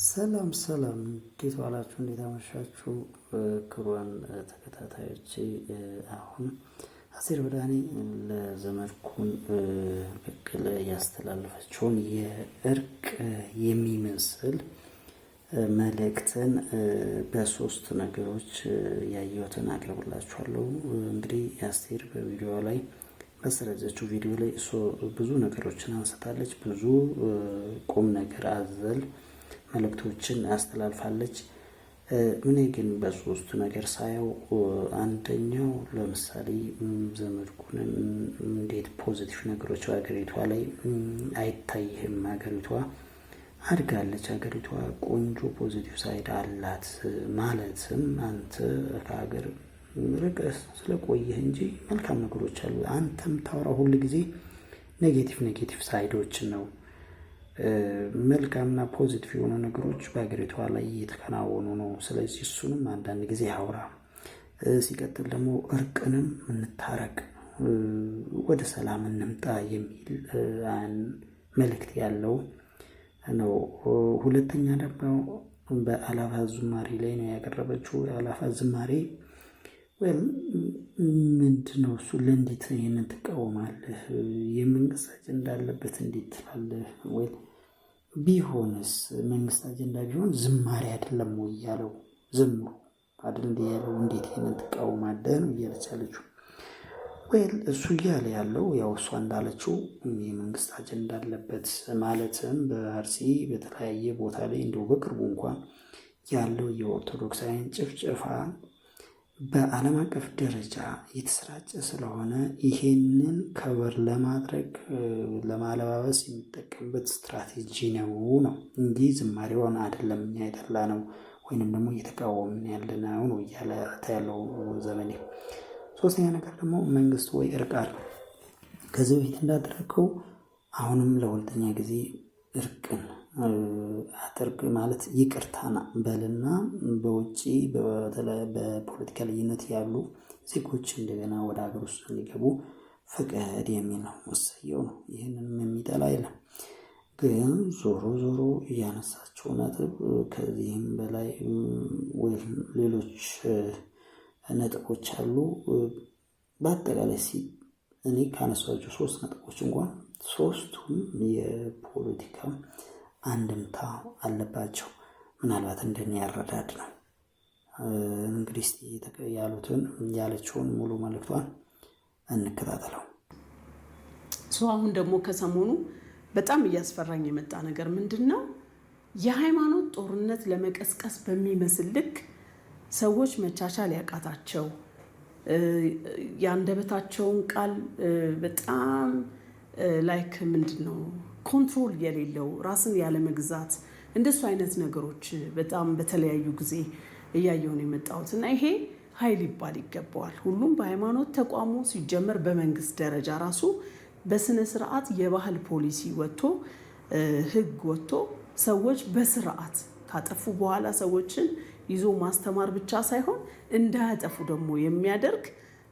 ሰላም ሰላም፣ እንዴት ዋላችሁ? እንዴት አመሻችሁ? ክቡራን ተከታታዮቼ፣ አሁን አሴር በዳኔ ለዘመድኩን በቀለ ያስተላለፈችውን የእርቅ የሚመስል መልእክትን በሶስት ነገሮች ያየሁትን አቅርብላችኋለሁ። እንግዲህ አስቴር በቪዲዮ ላይ በሰረዘችው ቪዲዮ ላይ ብዙ ነገሮችን አንስታለች። ብዙ ቁም ነገር አዘል መልእክቶችን አስተላልፋለች። ምን ግን በሶስት ነገር ሳየው፣ አንደኛው ለምሳሌ ዘመድኩንን እንዴት ፖዚቲቭ ነገሮች ሀገሪቷ ላይ አይታይህም? ሀገሪቷ አድጋለች፣ ሀገሪቷ ቆንጆ ፖዚቲቭ ሳይድ አላት። ማለትም አንተ ከሀገር ርቀህ ስለቆየህ እንጂ መልካም ነገሮች አሉ። አንተም ታወራው ሁሉ ጊዜ ኔጌቲቭ ሳይዶችን ነው። መልካምና ፖዚቲቭ የሆኑ ነገሮች በሀገሪቷ ላይ እየተከናወኑ ነው። ስለዚህ እሱንም አንዳንድ ጊዜ አውራ። ሲቀጥል ደግሞ እርቅንም እንታረቅ፣ ወደ ሰላም እንምጣ የሚል መልእክት ያለው ነው። ሁለተኛ ደግሞ በአላፋ ዝማሬ ላይ ነው ያቀረበችው። የአላፋ ዝማሬ ወይም ምንድነው እሱ? ለእንዴት ይህንን ትቃወማለህ? የመንግስት አጀንዳ አለበት እንዴት ትላለህ? ወይ ቢሆንስ መንግስት አጀንዳ ቢሆን ዝማሬ አይደለም ወይ ያለው? ዝምሩ አይደል እንዴ ያለው? እንዴት ይህንን ትቃወማለህ ነው እያለች ያለችው። ወይ እሱ እያለ ያለው ያው እሷ እንዳለችው የመንግስት አጀንዳ አለበት ማለትም በአርሲ በተለያየ ቦታ ላይ እንደው በቅርቡ እንኳን ያለው የኦርቶዶክሳውያን ጭፍጨፋ በዓለም አቀፍ ደረጃ የተሰራጨ ስለሆነ ይሄንን ከበር ለማድረግ ለማለባበስ የሚጠቀምበት ስትራቴጂ ነው እንጂ ዝማሬውን አይደለም እኛ የጠላ ነው ወይንም ደግሞ እየተቃወምን ያለ ነው እያለ ያለው ዘመኔ። ሶስተኛ ነገር ደግሞ መንግስት ወይ እርቃር ከዚህ በፊት እንዳደረገው አሁንም ለሁለተኛ ጊዜ እርቅን አጥርቅ ማለት ይቅርታና በልና በውጪ በፖለቲካ ልዩነት ያሉ ዜጎች እንደገና ወደ ሀገር ውስጥ እንዲገቡ ፍቅድ የሚል ነው። ወሰየው ነው። ይህንንም የሚጠላ የለም። ግን ዞሮ እያነሳቸው ነጥብ ከዚህም በላይ ወይም ሌሎች ነጥቦች አሉ። በአጠቃላይ እኔ ካነሷቸው ሶስት ነጥቦች እንኳን ሶስቱም የፖለቲካ አንድምታ አለባቸው። ምናልባት እንደኔ ያረዳድ ነው። እንግዲህ ያለችውን ሙሉ መልእክቷን እንከታተለው። አሁን ደግሞ ከሰሞኑ በጣም እያስፈራኝ የመጣ ነገር ምንድን ነው? የሃይማኖት ጦርነት ለመቀስቀስ በሚመስል ልክ ሰዎች መቻቻል ያቃታቸው፣ የአንደበታቸውን ቃል በጣም ላይክ ምንድን ነው ኮንትሮል የሌለው ራስን ያለ መግዛት፣ እንደሱ አይነት ነገሮች በጣም በተለያዩ ጊዜ እያየሁ ነው የመጣሁት እና ይሄ ኃይል ይባል ይገባዋል። ሁሉም በሃይማኖት ተቋሙ ሲጀመር በመንግስት ደረጃ ራሱ በስነ ስርዓት የባህል ፖሊሲ ወጥቶ ህግ ወጥቶ ሰዎች በስርዓት ካጠፉ በኋላ ሰዎችን ይዞ ማስተማር ብቻ ሳይሆን እንዳያጠፉ ደግሞ የሚያደርግ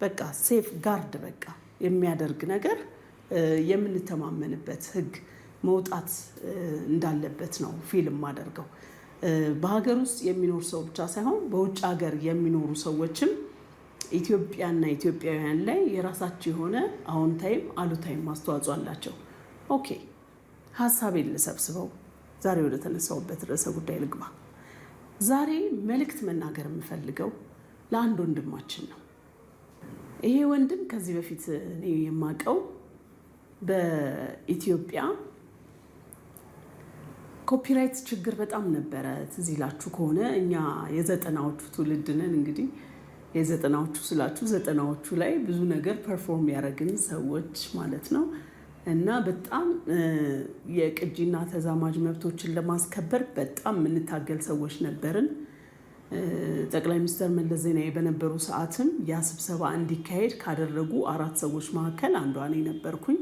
በቃ ሴፍ ጋርድ በቃ የሚያደርግ ነገር የምንተማመንበት ህግ መውጣት እንዳለበት ነው ፊልም አደርገው። በሀገር ውስጥ የሚኖር ሰው ብቻ ሳይሆን በውጭ ሀገር የሚኖሩ ሰዎችም ኢትዮጵያና ኢትዮጵያውያን ላይ የራሳቸው የሆነ አዎንታይም አሉታይም አስተዋጽኦ አላቸው። ኦኬ፣ ሀሳቤን ልሰብስበው፣ ዛሬ ወደ ተነሳውበት ርዕሰ ጉዳይ ልግባ። ዛሬ መልእክት መናገር የምፈልገው ለአንድ ወንድማችን ነው። ይሄ ወንድም ከዚህ በፊት እኔ የማውቀው በኢትዮጵያ ኮፒራይት ችግር በጣም ነበረ። ትዝ ይላችሁ ከሆነ እኛ የዘጠናዎቹ ትውልድ ነን። እንግዲህ የዘጠናዎቹ ስላችሁ ዘጠናዎቹ ላይ ብዙ ነገር ፐርፎርም ያደረግን ሰዎች ማለት ነው እና በጣም የቅጂና ተዛማጅ መብቶችን ለማስከበር በጣም የምንታገል ሰዎች ነበርን። ጠቅላይ ሚኒስትር መለስ ዜናዊ በነበሩ ሰዓትም ያ ስብሰባ እንዲካሄድ ካደረጉ 4 ሰዎች መካከል አንዷ እኔ ነበርኩኝ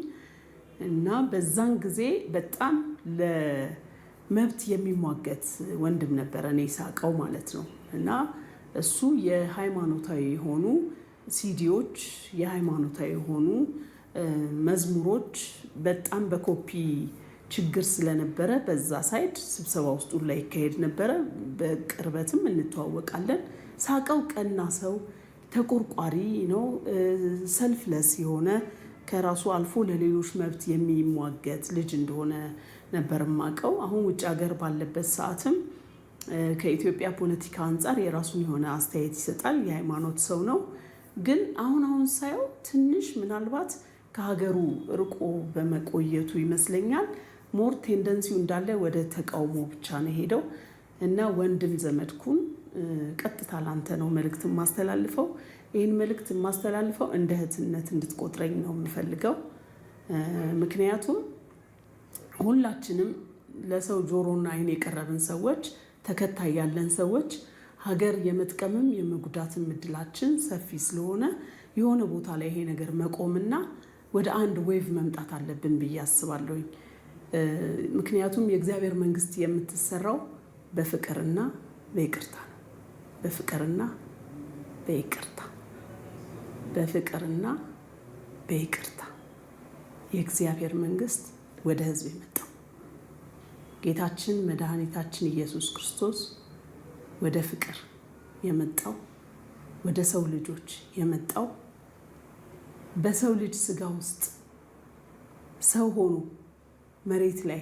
እና በዛን ጊዜ በጣም ለመብት የሚሟገት ወንድም ነበረ እኔ ሳቀው ማለት ነው እና እሱ የሃይማኖታዊ የሆኑ ሲዲዎች፣ የሃይማኖታዊ የሆኑ መዝሙሮች በጣም በኮፒ ችግር ስለነበረ በዛ ሳይድ ስብሰባ ውስጥ ላይ ይካሄድ ነበረ። በቅርበትም እንተዋወቃለን። ሳቀው ቀና ሰው ተቆርቋሪ ነው። ሰልፍለስ የሆነ ከራሱ አልፎ ለሌሎች መብት የሚሟገት ልጅ እንደሆነ ነበር ማቀው። አሁን ውጭ ሀገር ባለበት ሰዓትም ከኢትዮጵያ ፖለቲካ አንጻር የራሱን የሆነ አስተያየት ይሰጣል። የሃይማኖት ሰው ነው። ግን አሁን ሳየው ትንሽ ምናልባት ከሀገሩ ርቆ በመቆየቱ ይመስለኛል ሞር ቴንደንሲው እንዳለ ወደ ተቃውሞ ብቻ ነው ሄደው እና ወንድም ዘመድኩን ቀጥታ ላንተ ነው መልእክት ማስተላልፈው። ይህን መልእክት ማስተላልፈው እንደ እህትነት እንድትቆጥረኝ ነው የምፈልገው። ምክንያቱም ሁላችንም ለሰው ጆሮና አይን የቀረብን ሰዎች፣ ተከታይ ያለን ሰዎች ሀገር የመጥቀምም የመጉዳትም እድላችን ሰፊ ስለሆነ የሆነ ቦታ ላይ ይሄ ነገር መቆምና ወደ አንድ ዌቭ መምጣት አለብን ብዬ አስባለሁኝ። ምክንያቱም የእግዚአብሔር መንግስት የምትሰራው በፍቅርና በይቅርታ ነው። በፍቅርና በይቅርታ፣ በፍቅርና በይቅርታ የእግዚአብሔር መንግስት ወደ ህዝብ የመጣው ጌታችን መድኃኒታችን ኢየሱስ ክርስቶስ ወደ ፍቅር የመጣው ወደ ሰው ልጆች የመጣው በሰው ልጅ ስጋ ውስጥ ሰው ሆኖ መሬት ላይ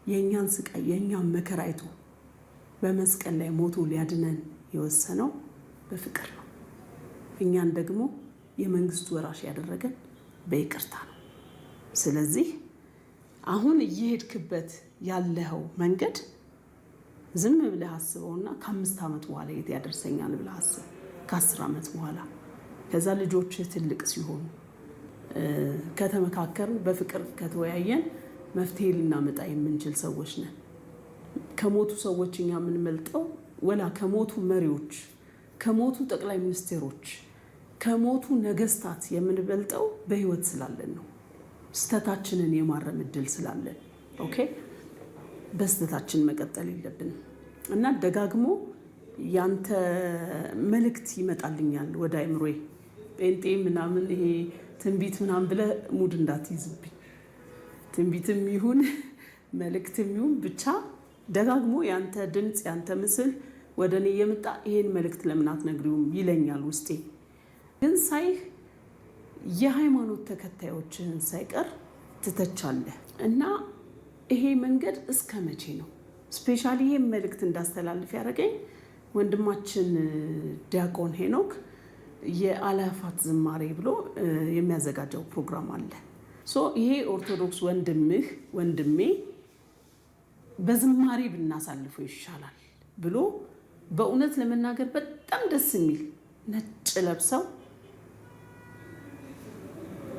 የእኛን ስቃይ የእኛን መከራ አይቶ በመስቀል ላይ ሞቶ ሊያድነን የወሰነው በፍቅር ነው። እኛን ደግሞ የመንግስቱ ወራሽ ያደረገን በይቅርታ ነው። ስለዚህ አሁን እየሄድክበት ያለው መንገድ ዝም ብለህ አስበውና ከ5 ዓመት በኋላ የት ያደርሰኛል ብለህ አስብ። ከ10 ዓመት በኋላ ከዛ ልጆች ትልቅ ሲሆኑ ከተመካከርን በፍቅር ከተወያየን መፍትሄ ልናመጣ የምንችል ሰዎች ነን። ከሞቱ ሰዎች እኛ የምንመልጠው ወላ ከሞቱ መሪዎች፣ ከሞቱ ጠቅላይ ሚኒስቴሮች፣ ከሞቱ ነገስታት የምንበልጠው በህይወት ስላለን ነው። ስተታችንን የማረም እድል ስላለን ኦኬ፣ በስተታችን መቀጠል የለብንም እና ደጋግሞ ያንተ መልእክት ይመጣልኛል ወደ አይምሮዬ። ጴንጤ ምናምን ይሄ ትንቢት ምናምን ብለህ ሙድ እንዳትይዝብኝ። ትንቢትም ይሁን መልእክትም ይሁን ብቻ ደጋግሞ ያንተ ድምፅ ያንተ ምስል ወደ እኔ የመጣ ይሄን መልእክት ለምን አትነግሪውም ይለኛል ውስጤ። ግን ሳይህ የሃይማኖት ተከታዮችን ሳይቀር ትተቻለህ እና ይሄ መንገድ እስከ መቼ ነው? ስፔሻሊ ይሄ መልእክት እንዳስተላልፍ ያደረገኝ ወንድማችን ዲያቆን ሄኖክ የአላፋት ዝማሬ ብሎ የሚያዘጋጀው ፕሮግራም አለ። ይሄ ኦርቶዶክስ ወንድሜ በዝማሬ ብናሳልፈው ይሻላል ብሎ በእውነት ለመናገር በጣም ደስ የሚል ነጭ ለብሰው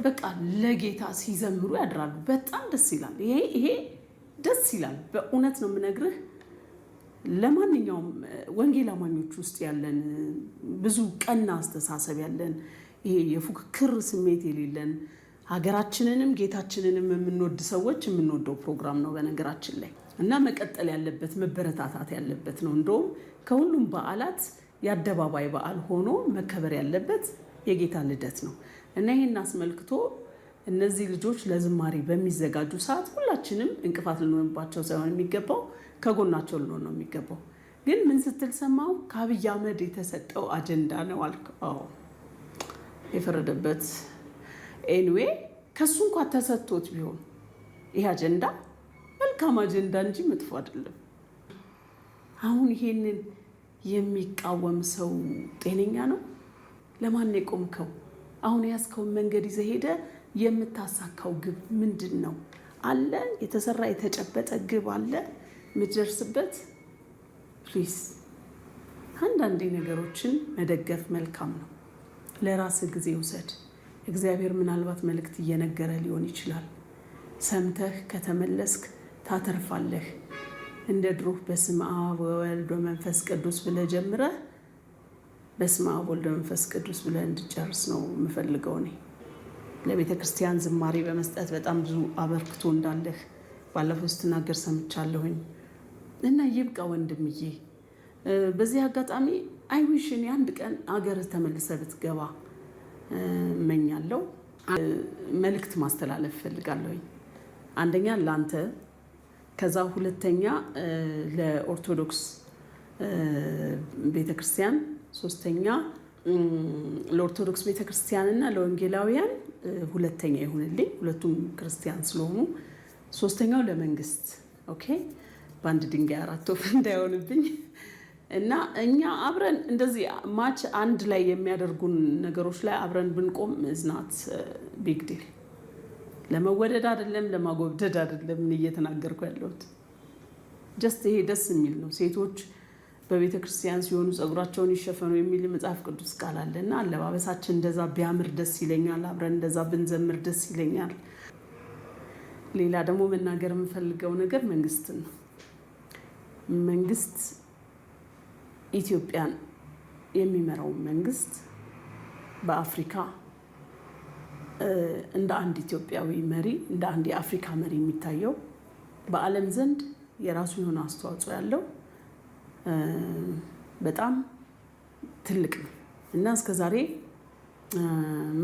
በቃ ለጌታ ሲዘምሩ ያድራሉ። በጣም ደስ ይላል። ይሄ ደስ ይላል። በእውነት ነው የምነግርህ። ለማንኛውም ወንጌል አማኞች ውስጥ ያለን ብዙ ቀና አስተሳሰብ ያለን ይሄ የፉክክር ስሜት የሌለን ሀገራችንንም ጌታችንንም የምንወድ ሰዎች የምንወደው ፕሮግራም ነው በነገራችን ላይ እና መቀጠል ያለበት መበረታታት ያለበት ነው። እንደውም ከሁሉም በዓላት የአደባባይ በዓል ሆኖ መከበር ያለበት የጌታ ልደት ነው እና ይሄን አስመልክቶ እነዚህ ልጆች ለዝማሬ በሚዘጋጁ ሰዓት ሁላችንም እንቅፋት ልንሆንባቸው ሳይሆን የሚገባው ከጎናቸው ልንሆን ነው የሚገባው። ግን ምን ስትል ሰማው? ከአብይ አህመድ የተሰጠው አጀንዳ ነው አልክ። የፈረደበት ኤኒዌይ ከሱ እንኳን ተሰጥቶት ቢሆን ይሄ አጀንዳ መልካም አጀንዳ እንጂ መጥፎ አይደለም። አሁን ይሄንን የሚቃወም ሰው ጤነኛ ነው? ለማን የቆምከው? አሁን ያስከውን መንገድ ይዘህ ሄደህ የምታሳካው ግብ ምንድን ነው? አለ የተሰራ የተጨበጠ ግብ አለ የምትደርስበት? ፕሊዝ አንዳንዴ ነገሮችን መደገፍ መልካም ነው። ለራስህ ጊዜ ውሰድ። እግዚአብሔር ምናልባት መልእክት እየነገረ ሊሆን ይችላል። ሰምተህ ከተመለስክ ታተርፋለህ። እንደ ድሮህ በስመ አብ ወወልድ ወመንፈስ ቅዱስ ብለህ ጀምረህ በስመ አብ ወወልድ ወመንፈስ ቅዱስ ብለህ እንድጨርስ ነው የምፈልገው። እኔ ለቤተ ክርስቲያን ዝማሬ በመስጠት በጣም ብዙ አበርክቶ እንዳለህ ባለፈው ስትናገር ሰምቻለሁኝ እና ይብቃ ወንድምዬ። በዚህ አጋጣሚ አይዊሽን አንድ ቀን አገርህ ተመልሰህ ብትገባ እመኛለሁ። መልእክት ማስተላለፍ እፈልጋለሁኝ። አንደኛ ለአንተ ከዛ ሁለተኛ ለኦርቶዶክስ ቤተክርስቲያን፣ ሶስተኛ ለኦርቶዶክስ ቤተክርስቲያንና ለወንጌላውያን ሁለተኛ ይሁንልኝ፣ ሁለቱም ክርስቲያን ስለሆኑ። ሶስተኛው ለመንግስት። ኦኬ፣ በአንድ ድንጋይ አራት ወፍ እንዳይሆንብኝ እና እኛ አብረን እንደዚህ ማች አንድ ላይ የሚያደርጉን ነገሮች ላይ አብረን ብንቆም እዝናት ቢግ ዲል። ለመወደድ አይደለም ለማጎብደድ አይደለም እየተናገርኩ ያለሁት። ጀስት ይሄ ደስ የሚል ነው። ሴቶች በቤተ ክርስቲያን ሲሆኑ ጸጉራቸውን ይሸፈኑ የሚል መጽሐፍ ቅዱስ ቃል አለና አለባበሳችን እንደዛ ቢያምር ደስ ይለኛል። አብረን እንደዛ ብንዘምር ደስ ይለኛል። ሌላ ደግሞ መናገር የምፈልገው ነገር መንግስትን ነው። መንግስት ኢትዮጵያን የሚመራው መንግስት በአፍሪካ እንደ አንድ ኢትዮጵያዊ መሪ፣ እንደ አንድ የአፍሪካ መሪ የሚታየው በዓለም ዘንድ የራሱ የሆነ አስተዋጽኦ ያለው በጣም ትልቅ ነው እና እስከዛሬ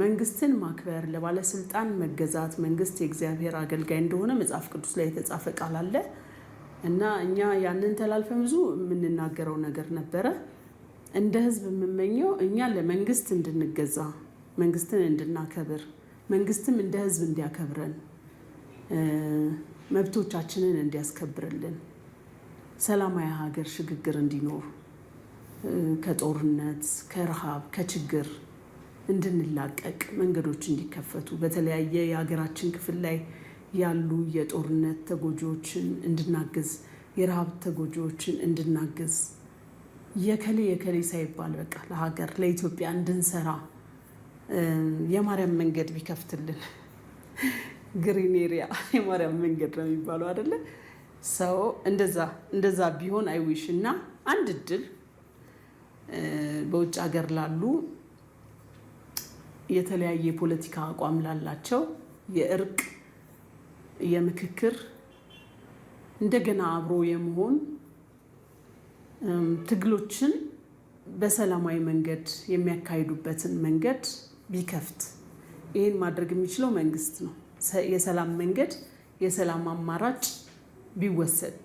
መንግስትን ማክበር፣ ለባለስልጣን መገዛት፣ መንግስት የእግዚአብሔር አገልጋይ እንደሆነ መጽሐፍ ቅዱስ ላይ የተጻፈ ቃል አለ እና እኛ ያንን ተላልፈን ብዙ የምንናገረው ነገር ነበረ። እንደ ህዝብ የምመኘው እኛ ለመንግስት እንድንገዛ፣ መንግስትን እንድናከብር፣ መንግስትም እንደ ህዝብ እንዲያከብረን፣ መብቶቻችንን እንዲያስከብርልን፣ ሰላማዊ ሀገር ሽግግር እንዲኖር፣ ከጦርነት ከረሃብ ከችግር እንድንላቀቅ መንገዶች እንዲከፈቱ፣ በተለያየ የሀገራችን ክፍል ላይ ያሉ የጦርነት ተጎጂዎችን እንድናግዝ፣ የረሃብ ተጎጂዎችን እንድናግዝ፣ የከሌ ሳይባል በቃ ለሀገር ለኢትዮጵያ እንድንሰራ የማርያም መንገድ ቢከፍትልን፣ ግሪን ኤሪያ የማርያም መንገድ ነው የሚባለው አይደለ? ሰው እንደዛ ቢሆን አይዊሽ እና አንድ እድል በውጭ ሀገር ላሉ የተለያየ የፖለቲካ አቋም ላላቸው የእርቅ የምክክር እንደገና አብሮ የመሆን ትግሎችን በሰላማዊ መንገድ የሚያካሂዱበትን መንገድ ቢከፍት። ይህን ማድረግ የሚችለው መንግስት ነው። የሰላም መንገድ የሰላም አማራጭ ቢወሰድ